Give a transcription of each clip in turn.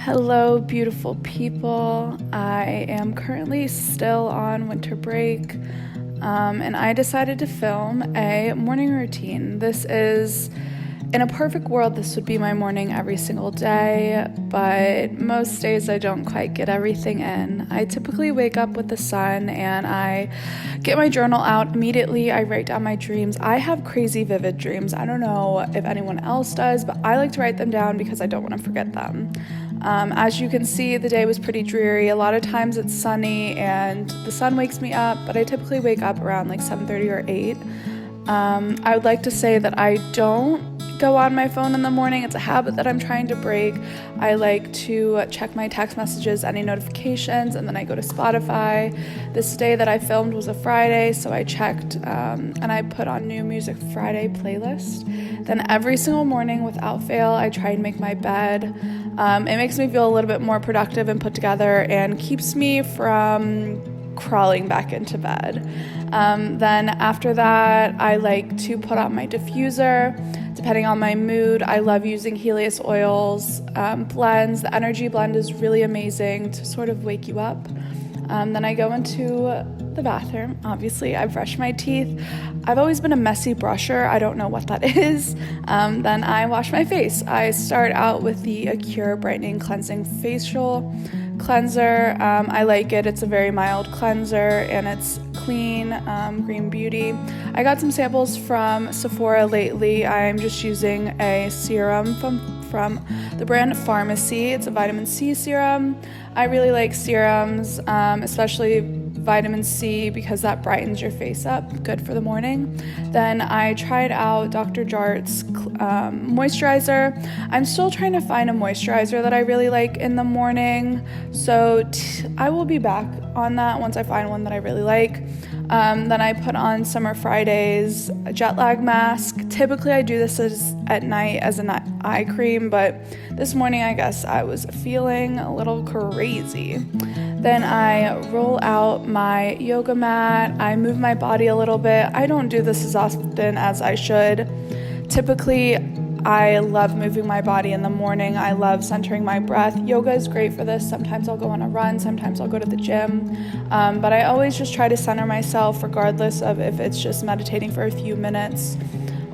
Hello, beautiful people. I am currently still on winter break, and I decided to film a morning routine. In a perfect world, this would be my morning every single day, but most days I don't quite get everything in. I typically wake up with the sun and I get my journal out immediately. I write down my dreams. I have crazy vivid dreams. I don't know if anyone else does, but I like to write them down because I don't want to forget them. As you can see, the day was pretty dreary. A lot of times it's sunny and the sun wakes me up, but I typically wake up around like 7:30 or 8. I would like to say that I don't go on my phone in the morning. It's a habit that I'm trying to break. I like to check my text messages, any notifications, and then I go to Spotify. This day that I filmed was a Friday, so I checked and I put on New Music Friday playlist. Then every single morning without fail, I try and make my bed. It makes me feel a little bit more productive and put together and keeps me from crawling back into bed. Then after that, I like to put on my diffuser. Depending on my mood, I love using Helios oils, blends. The energy blend is really amazing to sort of wake you up. Then I go into the bathroom. Obviously, I brush my teeth. I've always been a messy brusher. I don't know what that is. Then I wash my face. I start out with the Acure Brightening Cleansing Facial Cleanser. I like it. It's a very mild cleanser and it's clean, green beauty. I got some samples from Sephora lately. I'm just using a serum from the brand Farmacy. It's a vitamin C serum. I really like serums, especially vitamin C, because that brightens your face up, good for the morning. Then I tried out Dr. Jart's moisturizer. I'm still trying to find a moisturizer that I really like in the morning, so I will be back on that once I find one that I really like. Then I put on Summer Friday's jet lag mask. Typically I do this at night as an eye cream, but this morning I guess I was feeling a little crazy. Then I roll out my yoga mat. I move my body a little bit. I don't do this as often as I should. Typically, I love moving my body in the morning. I love centering my breath. Yoga is great for this. Sometimes I'll go on a run. Sometimes I'll go to the gym. But I always just try to center myself regardless of if it's just meditating for a few minutes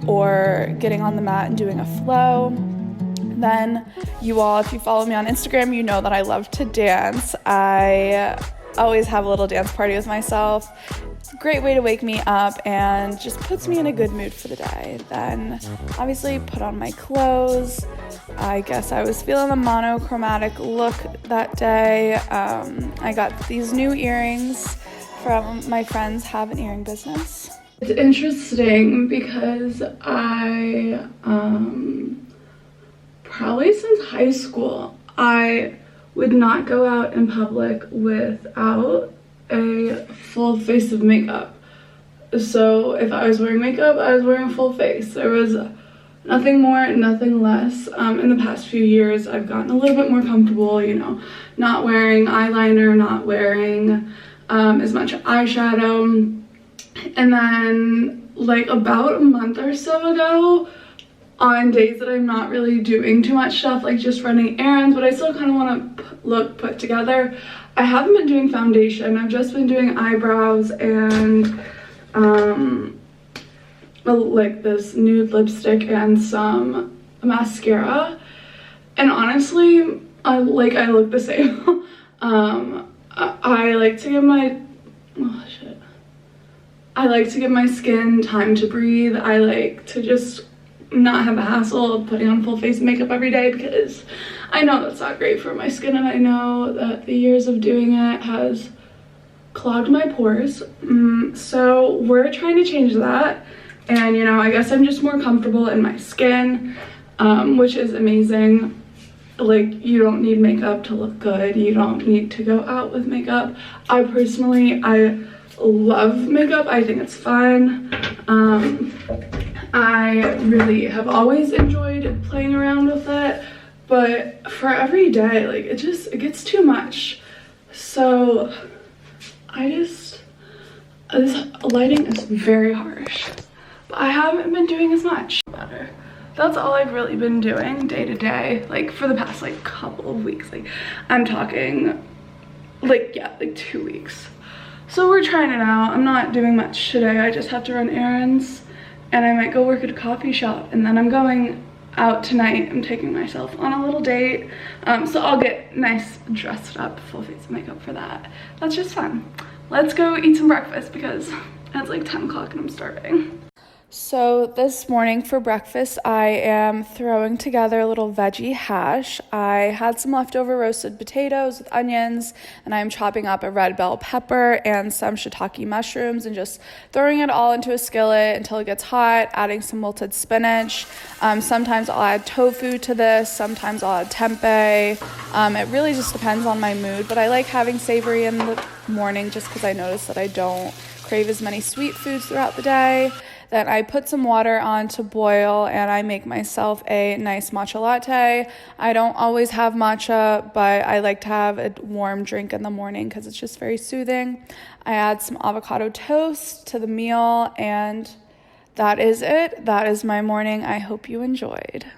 or getting on the mat and doing a flow. Then you all, if you follow me on Instagram, you know that I love to dance. I always have a little dance party with myself. It's a great way to wake me up and just puts me in a good mood for the day. Then obviously put on my clothes. I guess I was feeling the monochromatic look that day. I got these new earrings from my friends Have an Earring Business. It's interesting because I probably since high school, I would not go out in public without a full face of makeup. So if I was wearing makeup, I was wearing full face. There was nothing more, nothing less. In the past few years, I've gotten a little bit more comfortable, not wearing eyeliner, not wearing as much eyeshadow. And then like about a month or so ago, on days that I'm not really doing too much stuff, like just running errands, but I still kind of want to look put together, I haven't been doing foundation. I've just been doing eyebrows and like this nude lipstick and some mascara. And honestly, I look the same. I like to give my skin time to breathe. I like to just not have a hassle of putting on full face makeup every day because I know that's not great for my skin, and I know that the years of doing it has clogged my pores. So we're trying to change that, and I guess I'm just more comfortable in my skin, which is amazing. Like, you don't need makeup to look good. You don't need to go out with makeup. I love makeup. I think it's fun. I really have always enjoyed playing around with it, but for every day, like, it gets too much. So this lighting is very harsh, but I haven't been doing as much. Better. that's all I've really been doing day to day, like for the past like couple of weeks. Like I'm talking like, yeah, like 2 weeks. So we're trying it out. I'm not doing much today. I just have to run errands and I might go work at a coffee shop, and then I'm going out tonight. I'm taking myself on a little date. So I'll get nice dressed up, full face of makeup for that. That's just fun. Let's go eat some breakfast because it's like 10 o'clock and I'm starving. So this morning for breakfast, I am throwing together a little veggie hash. I had some leftover roasted potatoes with onions, and I'm chopping up a red bell pepper and some shiitake mushrooms and just throwing it all into a skillet until it gets hot, adding some wilted spinach. Sometimes I'll add tofu to this, sometimes I'll add tempeh. It really just depends on my mood, but I like having savory in the morning just because I notice that I don't crave as many sweet foods throughout the day. Then I put some water on to boil and I make myself a nice matcha latte. I don't always have matcha, but I like to have a warm drink in the morning because it's just very soothing. I add some avocado toast to the meal, and that is it. That is my morning. I hope you enjoyed.